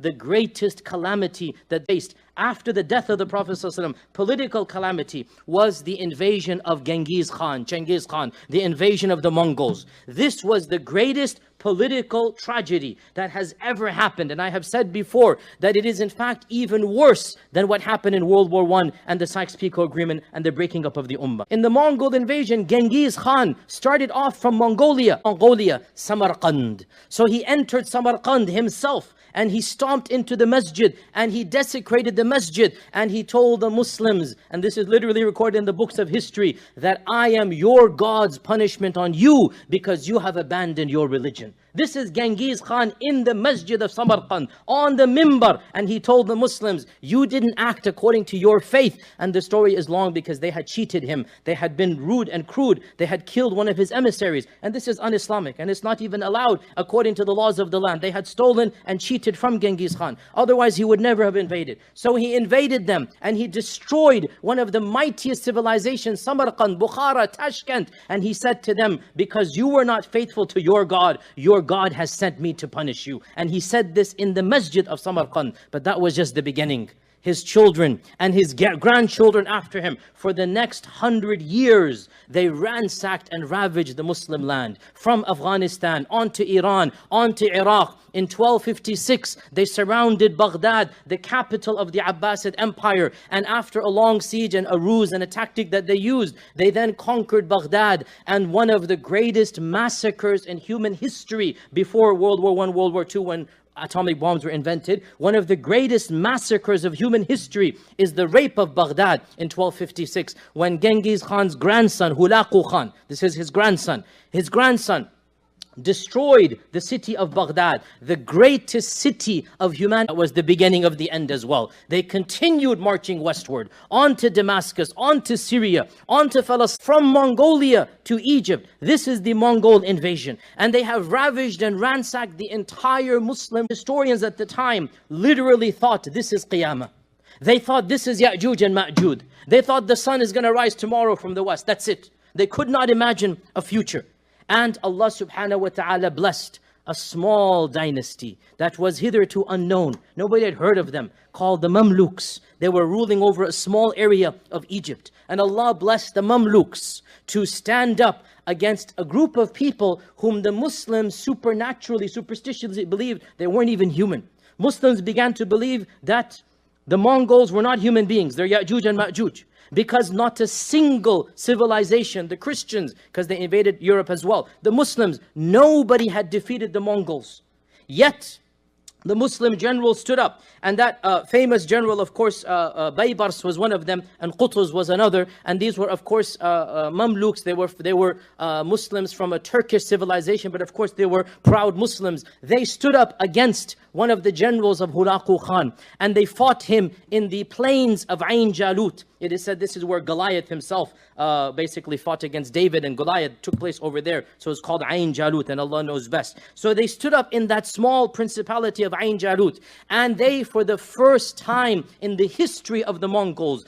the greatest calamity that they faced after the death of the Prophet ﷺ, political calamity, was the invasion of Genghis Khan, the invasion of the Mongols. This was the greatest political tragedy that has ever happened. And I have said before that it is in fact even worse than what happened in World War I and the Sykes-Picot Agreement and the breaking up of the Ummah. In the Mongol invasion, Genghis Khan started off from Mongolia, Samarkand. So he entered Samarkand himself, and he stomped into the masjid, and he desecrated the masjid, and he told the Muslims, and this is literally recorded in the books of history, that I am your God's punishment on you because you have abandoned your religion. This is Genghis Khan in the masjid of Samarkand, on the mimbar, and he told the Muslims, you didn't act according to your faith. And the story is long because they had cheated him, they had been rude and crude, they had killed one of his emissaries, and this is un-Islamic, and it's not even allowed according to the laws of the land. They had stolen and cheated from Genghis Khan, otherwise he would never have invaded. So he invaded them, and he destroyed one of the mightiest civilizations, Samarkand, Bukhara, Tashkent, and he said to them, because you were not faithful to your God has sent me to punish you. And he said this in the masjid of Samarkand, but that was just the beginning. His children and his grandchildren after him, for the next 100 years, they ransacked and ravaged the Muslim land, from Afghanistan, onto Iran, onto Iraq. In 1256, they surrounded Baghdad, the capital of the Abbasid Empire, and after a long siege and a ruse and a tactic that they used, they then conquered Baghdad. And one of the greatest massacres in human history before World War I, World War II, when atomic bombs were invented, one of the greatest massacres of human history is the rape of Baghdad in 1256, when Genghis Khan's grandson, Hulagu Khan, this is his grandson destroyed the city of Baghdad, the greatest city of humanity. That was the beginning of the end as well. They continued marching westward, onto Damascus, onto Syria, onto Palestine, from Mongolia to Egypt. This is the Mongol invasion. And they have ravaged and ransacked the entire Muslim. Historians at the time literally thought this is Qiyamah. They thought this is Ya'juj and Ma'juj. They thought the sun is going to rise tomorrow from the west. That's it. They could not imagine a future. And Allah subhanahu wa ta'ala blessed a small dynasty that was hitherto unknown. Nobody had heard of them, called the Mamluks. They were ruling over a small area of Egypt. And Allah blessed the Mamluks to stand up against a group of people whom the Muslims superstitiously believed they weren't even human. Muslims began to believe that the Mongols were not human beings. They're Ya'juj and Ma'juj. Because not a single civilization, the Christians, because they invaded Europe as well, the Muslims, nobody had defeated the Mongols. Yet, the Muslim general stood up, and that famous general, of course, Baybars was one of them, and Qutuz was another, and these were, of course, Mamluks. They were Muslims from a Turkish civilization, but of course they were proud Muslims. They stood up against one of the generals of Hulagu Khan, and they fought him in the plains of Ain Jalut. It is said this is where Goliath himself basically fought against David, and Goliath took place over there. So it's called Ain Jalut, and Allah knows best. So they stood up in that small principality of Ain Jalut, and they, for the first time in the history of the Mongols,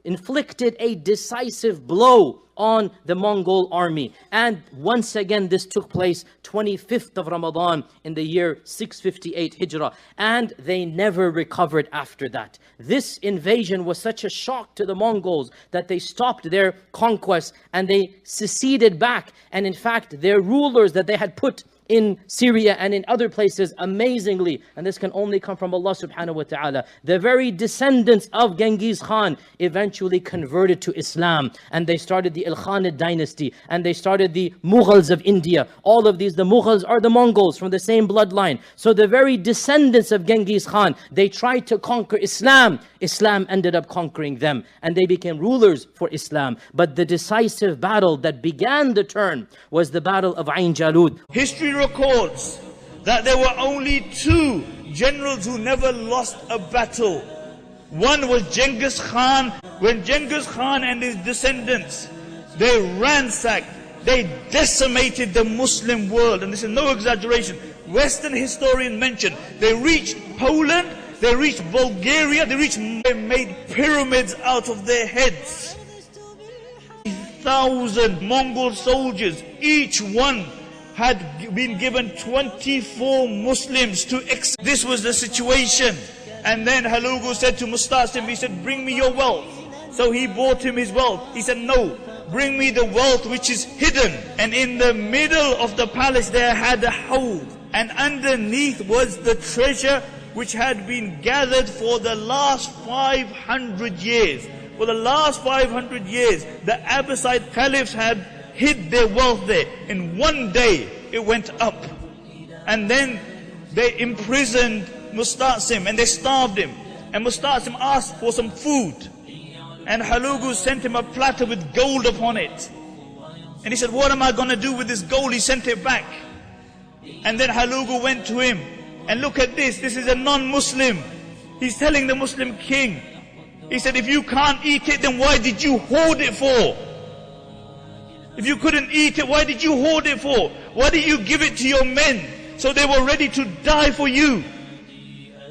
inflicted a decisive blow on the Mongol army. And once again, this took place 25th of Ramadan in the year 658 Hijrah. And they never recovered after that. This invasion was such a shock to the Mongols that they stopped their conquest and they seceded back. And in fact, their rulers that they had put in Syria and in other places, amazingly, and this can only come from Allah subhanahu wa ta'ala, the very descendants of Genghis Khan eventually converted to Islam, and they started the Ilkhanid dynasty, and they started the Mughals of India. All of these, the Mughals are the Mongols from the same bloodline. So the very descendants of Genghis Khan, they tried to conquer Islam. Islam ended up conquering them, and they became rulers for Islam. But the decisive battle that began the turn was the battle of Ain Jalut. History records that there were only two generals who never lost a battle. One was Genghis Khan. When Genghis Khan and his descendants, they ransacked, they decimated the Muslim world, and this is no exaggeration. Western historians mention they reached Poland, they reached Bulgaria, they made pyramids out of their heads. 1,000 Mongol soldiers, each one had been given 24 Muslims to This was the situation. And then Hulagu said to Musta'sim, he said, bring me your wealth. So he brought him his wealth. He said, no, bring me the wealth which is hidden. And in the middle of the palace there had a hawd. And underneath was the treasure which had been gathered for the last 500 years. For the last 500 years, the Abbasid caliphs had hid their wealth there. In one day, it went up. And then they imprisoned Musta'sim and they starved him. And Musta'sim asked for some food. And Hulagu sent him a platter with gold upon it. And he said, what am I going to do with this gold? He sent it back. And then Hulagu went to him. And look at this is a non-Muslim. He's telling the Muslim king. He said, if you can't eat it, then why did you hoard it for? If you couldn't eat it, why did you hoard it for? Why did you give it to your men? So they were ready to die for you.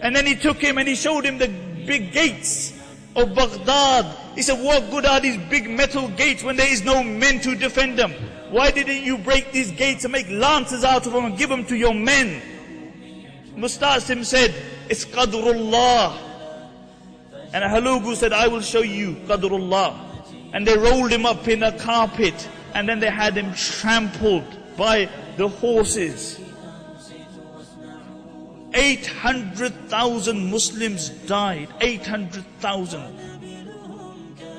And then he took him and he showed him the big gates of Baghdad. He said, what good are these big metal gates when there is no men to defend them? Why didn't you break these gates and make lances out of them and give them to your men? Musta'sim said, it's Qadrullah. And Hulagu said, I will show you Qadrullah. And they rolled him up in a carpet. And then they had him trampled by the horses. 800,000 Muslims died. 800,000.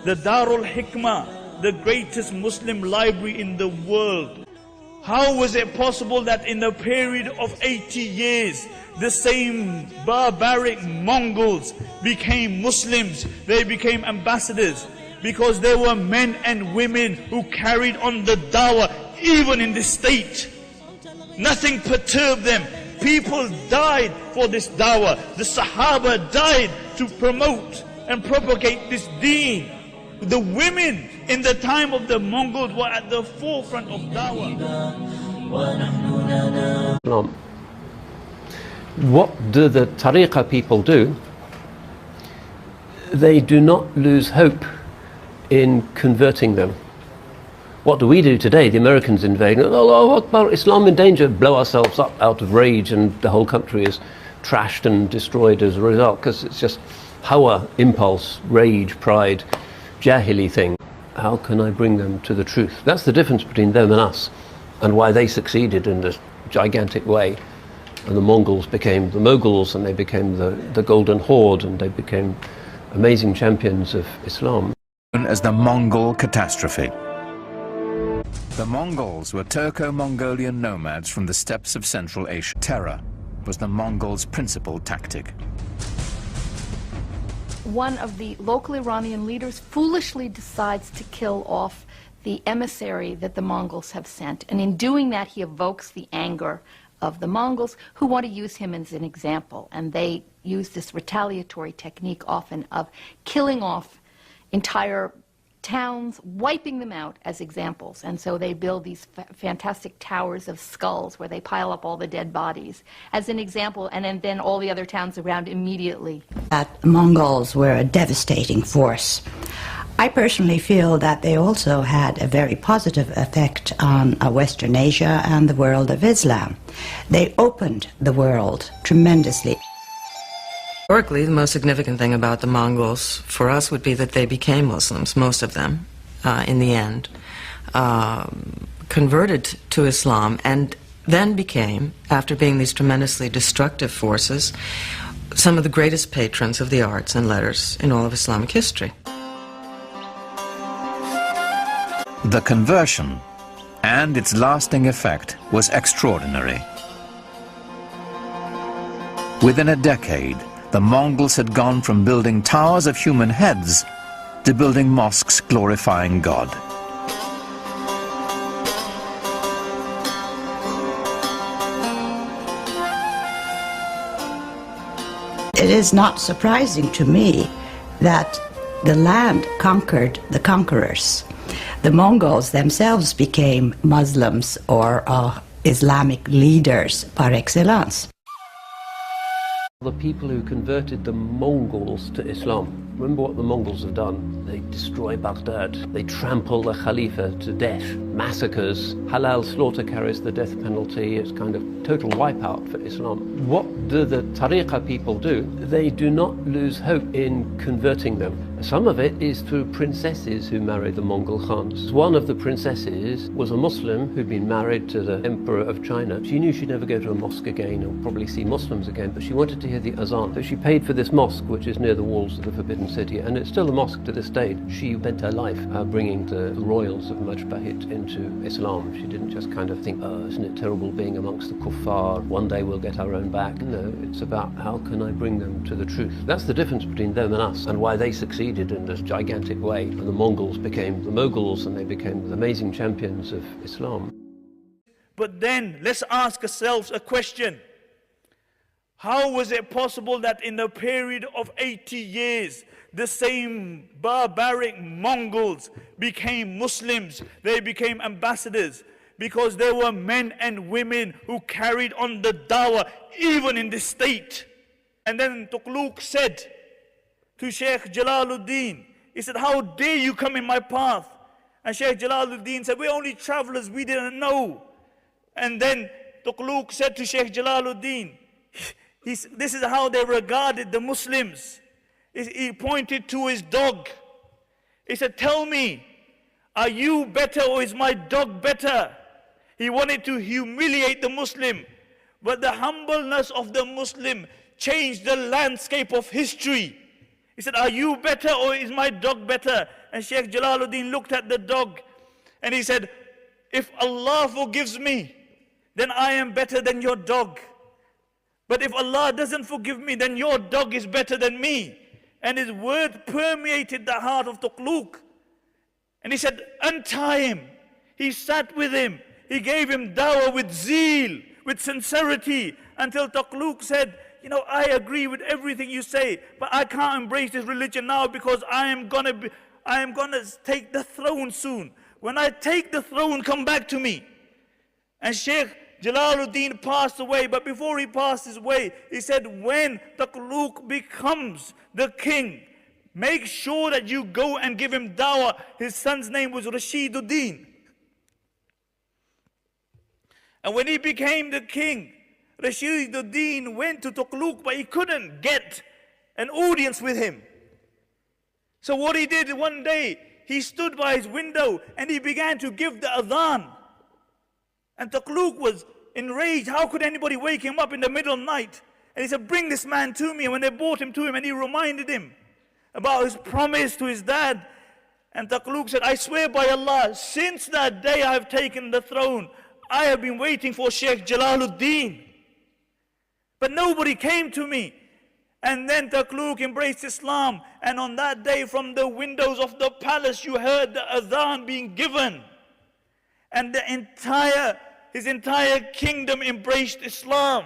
The Darul Hikmah, the greatest Muslim library in the world. How was it possible that in a period of 80 years, the same barbaric Mongols became Muslims? They became ambassadors. Because there were men and women who carried on the dawah, even in this state. Nothing perturbed them. People died for this dawah. The Sahaba died to promote and propagate this deen. The women in the time of the Mongols were at the forefront of dawah. What do the tariqah people do? They do not lose hope in converting them. What do we do today? The Americans invade. Allahu Akbar, Islam in danger. Blow ourselves up out of rage, and the whole country is trashed and destroyed as a result, because it's just hawa, impulse, rage, pride, jahili thing. How can I bring them to the truth? That's the difference between them and us, and why they succeeded in this gigantic way. And the Mongols became the Mughals, and they became the Golden Horde, and they became amazing champions of Islam. As the Mongol catastrophe. The Mongols were Turco-Mongolian nomads from the steppes of Central Asia. Terror was the Mongols' principal tactic. One of the local Iranian leaders foolishly decides to kill off the emissary that the Mongols have sent. And in doing that, he evokes the anger of the Mongols, who want to use him as an example. And they use this retaliatory technique often of killing off entire towns, wiping them out as examples. And so they build these fantastic towers of skulls where they pile up all the dead bodies as an example, and then all the other towns around immediately. That Mongols were a devastating force. I personally feel that they also had a very positive effect on Western Asia and the world of Islam. They opened the world tremendously. Historically, the most significant thing about the Mongols for us would be that they became Muslims, most of them, in the end, converted to Islam, and then became, after being these tremendously destructive forces, some of the greatest patrons of the arts and letters in all of Islamic history. The conversion and its lasting effect was extraordinary. Within a decade, the Mongols had gone from building towers of human heads to building mosques glorifying God. It is not surprising to me that the land conquered the conquerors. The Mongols themselves became Muslims or Islamic leaders par excellence. The people who converted the Mongols to Islam. Remember what the Mongols have done. They destroy Baghdad. They trample the Khalifa to death. Massacres. Halal slaughter carries the death penalty. It's kind of total wipeout for Islam. What do the Tariqah people do? They do not lose hope in converting them. Some of it is through princesses who marry the Mongol Khans. One of the princesses was a Muslim who'd been married to the Emperor of China. She knew she'd never go to a mosque again or probably see Muslims again, but she wanted to hear the azan. So she paid for this mosque, which is near the walls of the Forbidden City, and it's still a mosque to this day. She spent her life bringing the royals of Majpahit into Islam. She didn't just kind of think, oh, isn't it terrible being amongst the kuffar? One day we'll get our own back. No, it's about how can I bring them to the truth. That's the difference between them and us, and why they succeeded in this gigantic way. And the Mongols became the Mughals, and they became the amazing champions of Islam. But then, let's ask ourselves a question. How was it possible that in a period of 80 years, the same barbaric Mongols became Muslims? They became ambassadors because there were men and women who carried on the dawah even in this state. And then Tughlaq said to Sheikh Jalaluddin, he said, how dare you come in my path? And Sheikh Jalaluddin said, we're only travelers, we didn't know. And then Tughlaq said to Sheikh Jalaluddin, this is how they regarded the Muslims. He pointed to his dog. He said, tell me, are you better or is my dog better? He wanted to humiliate the Muslim. But the humbleness of the Muslim changed the landscape of history. He said, are you better or is my dog better? And Sheikh Jalaluddin looked at the dog and he said, if Allah forgives me, then I am better than your dog. But if Allah doesn't forgive me, then your dog is better than me. And his word permeated the heart of Tughlaq. And he said, untie him. He sat with him. He gave him dawah with zeal, with sincerity, until Tughlaq said, you know, I agree with everything you say, but I can't embrace this religion now because I am gonna take the throne soon. When I take the throne, come back to me. And Sheikh Jalaluddin passed away, but before he passed his way, he said, when Tughlaq becomes the king, make sure that you go and give him dawah. His son's name was Rashiduddin. And when he became the king, Rashiduddin went to Tughlaq, but he couldn't get an audience with him. So what he did one day, he stood by his window and he began to give the adhan. And Tughlaq was enraged. How could anybody wake him up in the middle of the night? And he said, bring this man to me. And when they brought him to him, and he reminded him about his promise to his dad. And Tughlaq said, I swear by Allah, since that day I have taken the throne, I have been waiting for Sheikh Jalaluddin. But nobody came to me. And then Tughlaq embraced Islam. And on that day, from the windows of the palace, you heard the adhan being given. And his entire kingdom embraced Islam.